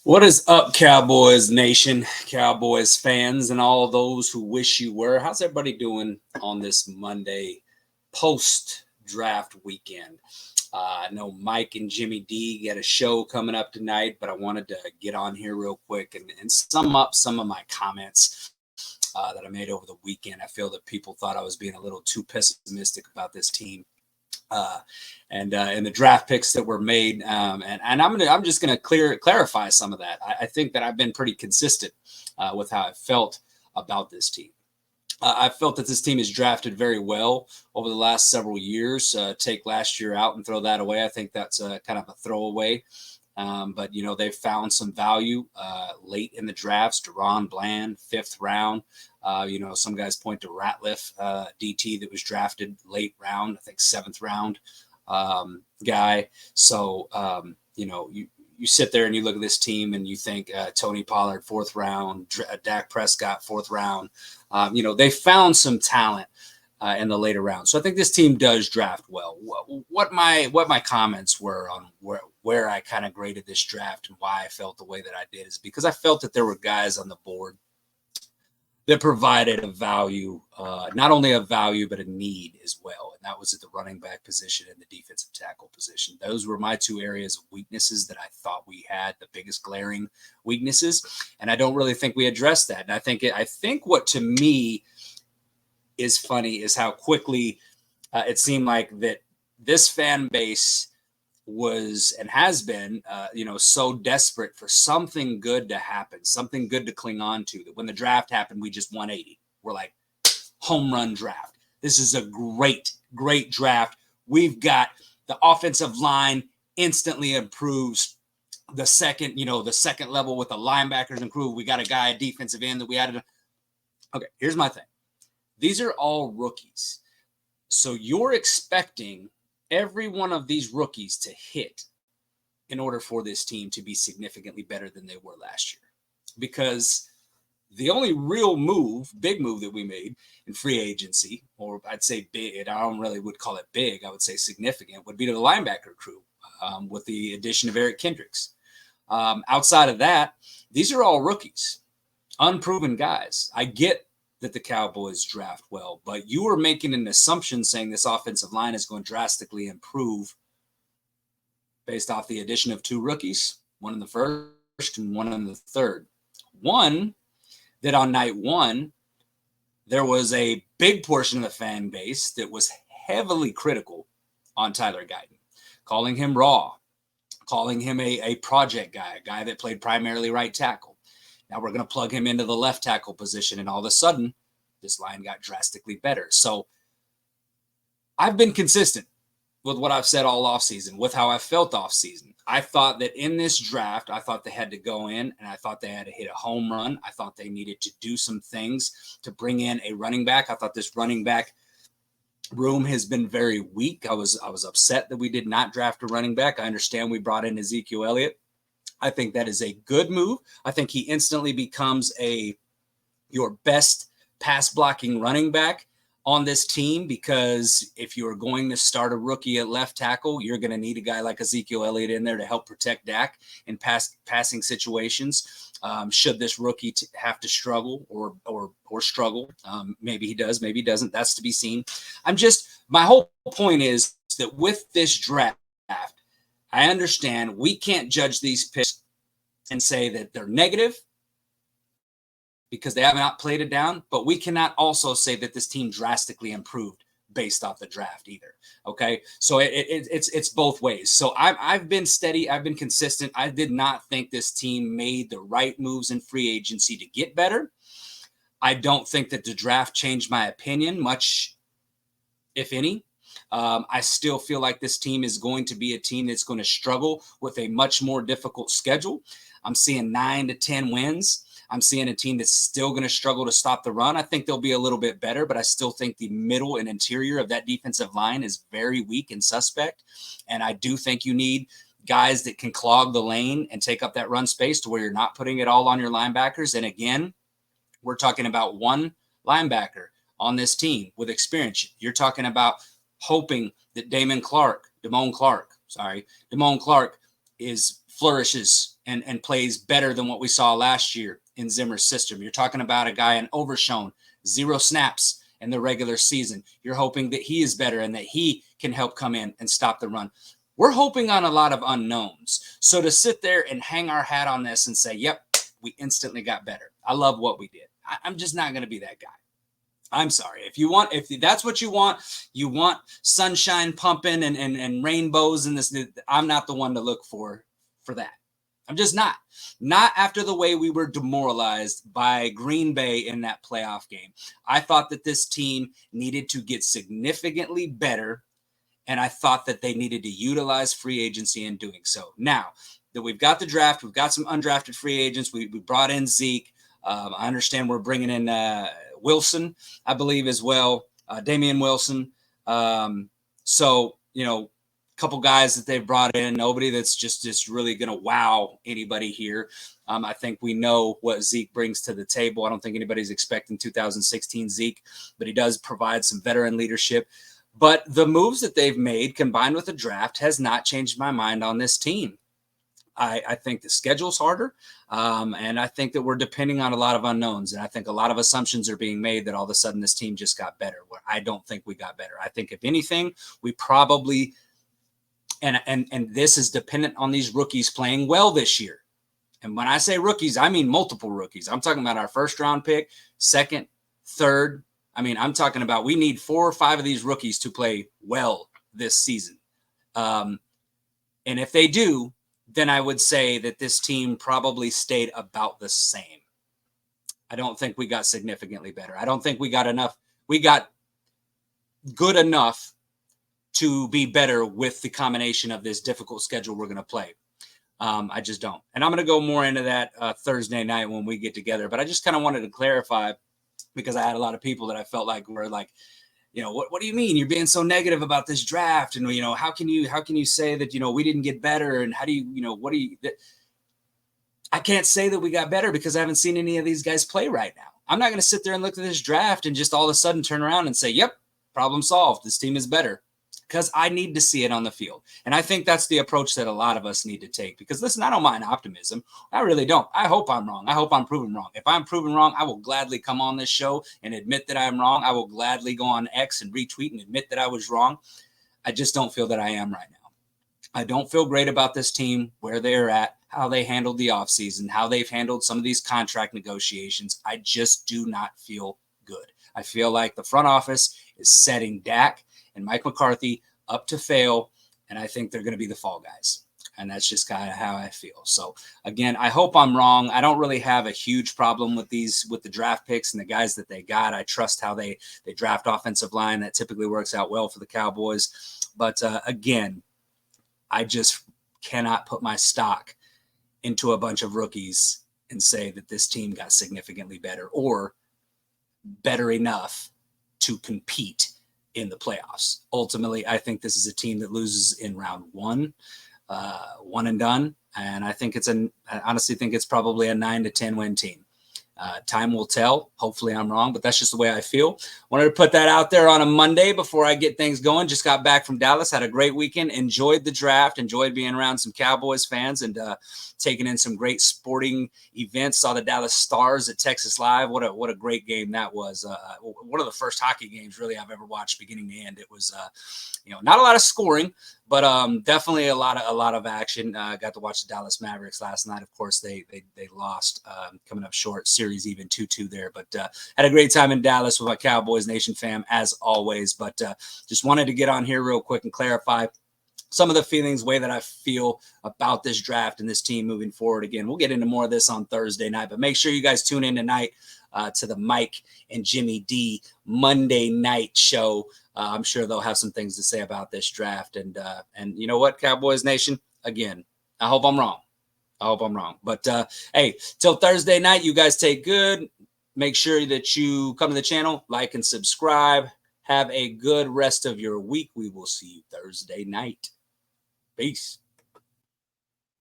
What is up, Cowboys Nation, Cowboys fans, and all those who wish you were? How's everybody doing on this Monday post-draft weekend? I know Mike and Jimmy Dee get a show coming up tonight, but I wanted to get on here real quick and sum up some of my comments that I made over the weekend. I feel that people thought I was being a little too pessimistic about this team. And the draft picks that were made. And I'm just gonna clarify some of that. I think that I've been pretty consistent with how I felt about this team. I felt that this team is drafted very well over the last several years. Take last year out and throw that away. I think that's kind of a throwaway. But they've found some value late in the drafts. Deron Bland, 5th round. Some guys point to Ratliff, DT, that was drafted late round, I think 7th round guy. So you sit there and you look at this team and you think Tony Pollard, 4th round, Dak Prescott, 4th round. They found some talent in the later rounds. So I think this team does draft well. What my comments were on where I kind of graded this draft and why I felt the way that I did is because I felt that there were guys on the board that provided a value, not only a value, but a need as well. And that was at the running back position and the defensive tackle position. Those were my two areas of weaknesses that I thought we had the biggest glaring weaknesses. And I don't really think we addressed that. And I think what to me is funny is how quickly it seemed like that this fan base was and has been, so desperate for something good to happen, something good to cling on to, that when the draft happened, we just 180. We're like, home run draft. This is a great, great draft. We've got the offensive line instantly improves. The second level with the linebackers improved. We got a guy, a defensive end that we added. Okay, here's my thing. These are all rookies. So you're expecting every one of these rookies to hit in order for this team to be significantly better than they were last year. Because the only real big move that we made in free agency, or I'd say big, I don't really would call it big, I would say significant, would be to the linebacker crew with the addition of Eric Kendricks. Outside of that, these are all rookies, unproven guys. I get that the Cowboys draft well, but you are making an assumption saying this offensive line is going to drastically improve based off the addition of 2 rookies, one in the first and one in the third. One, that on night 1, there was a big portion of the fan base that was heavily critical on Tyler Guyton, calling him raw, calling him a project guy, a guy that played primarily right tackle. Now we're going to plug him into the left tackle position, and all of a sudden, this line got drastically better. So I've been consistent with what I've said all offseason, with how I felt offseason. I thought that in this draft, I thought they had to go in, and I thought they had to hit a home run. I thought they needed to do some things to bring in a running back. I thought this running back room has been very weak. I was upset that we did not draft a running back. I understand we brought in Ezekiel Elliott. I think that is a good move. I think he instantly becomes your best pass blocking running back on this team, because if you're going to start a rookie at left tackle, you're going to need a guy like Ezekiel Elliott in there to help protect Dak in passing situations. Should this rookie have to struggle or struggle? Maybe he does, maybe he doesn't. That's to be seen. My whole point is that with this draft, I understand we can't judge these picks and say that they're negative because they have not played it down, but we cannot also say that this team drastically improved based off the draft either. Okay, so it's both ways. So I've been steady, I've been consistent. I did not think this team made the right moves in free agency to get better. I don't think that the draft changed my opinion much, if any. I still feel like this team is going to be a team that's going to struggle with a much more difficult schedule. I'm seeing 9 to 10 wins. I'm seeing a team that's still going to struggle to stop the run. I think they'll be a little bit better, but I still think the middle and interior of that defensive line is very weak and suspect. And I do think you need guys that can clog the lane and take up that run space to where you're not putting it all on your linebackers. And again, we're talking about one linebacker on this team with experience. You're talking about hoping that Damone Clark flourishes and plays better than what we saw last year in Zimmer's system. You're talking about a guy in Overshown, 0 snaps in the regular season. You're hoping that he is better and that he can help come in and stop the run. We're hoping on a lot of unknowns. So to sit there and hang our hat on this and say, yep, we instantly got better. I love what we did. I'm just not going to be that guy. I'm sorry. If that's what you want sunshine pumping and rainbows and this, I'm not the one to look for that. I'm just not after the way we were demoralized by Green Bay in that playoff game. I thought that this team needed to get significantly better, and I thought that they needed to utilize free agency in doing so. Now that we've got the draft, we've got some undrafted free agents. We brought in Zeke. I understand we're bringing in Wilson, I believe, as well, Damian Wilson. So, couple guys that they've brought in, nobody that's just really going to wow anybody here. I think we know what Zeke brings to the table. I don't think anybody's expecting 2016 Zeke, but he does provide some veteran leadership. But the moves that they've made combined with the draft has not changed my mind on this team. I think the schedule's harder, and I think that we're depending on a lot of unknowns, and I think a lot of assumptions are being made that all of a sudden this team just got better, where I don't think we got better. I think if anything, we probably and this is dependent on these rookies playing well this year. And when I say rookies, I mean multiple rookies. I'm talking about our first-round pick, second, third. I mean, I'm talking about we need 4 or 5 of these rookies to play well this season. And if they do, then I would say that this team probably stayed about the same. I don't think we got significantly better. I don't think we got enough. We got good enough to be better with the combination of this difficult schedule we're going to play. I just don't. And I'm going to go more into that Thursday night when we get together. But I just kind of wanted to clarify, because I had a lot of people that I felt like were like, what do you mean? You're being so negative about this draft. And, how can you say that, we didn't get better? And how do you, I can't say that we got better because I haven't seen any of these guys play right now. I'm not going to sit there and look at this draft and just all of a sudden turn around and say, yep, problem solved. This team is better. Because I need to see it on the field. And I think that's the approach that a lot of us need to take. Because, listen, I don't mind optimism. I really don't. I hope I'm wrong. I hope I'm proven wrong. If I'm proven wrong, I will gladly come on this show and admit that I'm wrong. I will gladly go on X and retweet and admit that I was wrong. I just don't feel that I am right now. I don't feel great about this team, where they're at, how they handled the offseason, how they've handled some of these contract negotiations. I just do not feel good. I feel like the front office is setting Dak and Mike McCarthy up to fail, and I think they're going to be the fall guys. And that's just kind of how I feel. So, again, I hope I'm wrong. I don't really have a huge problem with the draft picks and the guys that they got. I trust how they draft offensive line. That typically works out well for the Cowboys. But, again, I just cannot put my stock into a bunch of rookies and say that this team got significantly better or better enough to compete in the playoffs. Ultimately, I think this is a team that loses in round 1, one and done. And I honestly think it's probably a 9 to 10 win team. Time will tell. Hopefully I'm wrong, but that's just the way I feel. Wanted to put that out there on a Monday before I get things going. Just got back from Dallas, had a great weekend, enjoyed the draft, enjoyed being around some Cowboys fans and taking in some great sporting events. Saw the Dallas Stars at Texas Live. What a great game that was. One of the first hockey games really I've ever watched beginning to end. It was, not a lot of scoring, but definitely a lot of action. Got to watch the Dallas Mavericks last night. Of course, they lost, coming up short, series even 2-2 there. But had a great time in Dallas with my Cowboys Nation fam, as always. But just wanted to get on here real quick and clarify some of the feelings, way that I feel about this draft and this team moving forward. Again, we'll get into more of this on Thursday night, but make sure you guys tune in tonight to the Mike and Jimmy Dee Monday night show. I'm sure they'll have some things to say about this draft. And you know what, Cowboys Nation? Again, I hope I'm wrong. But, hey, till Thursday night, you guys take good. Make sure that you come to the channel, like and subscribe. Have a good rest of your week. We will see you Thursday night. Peace.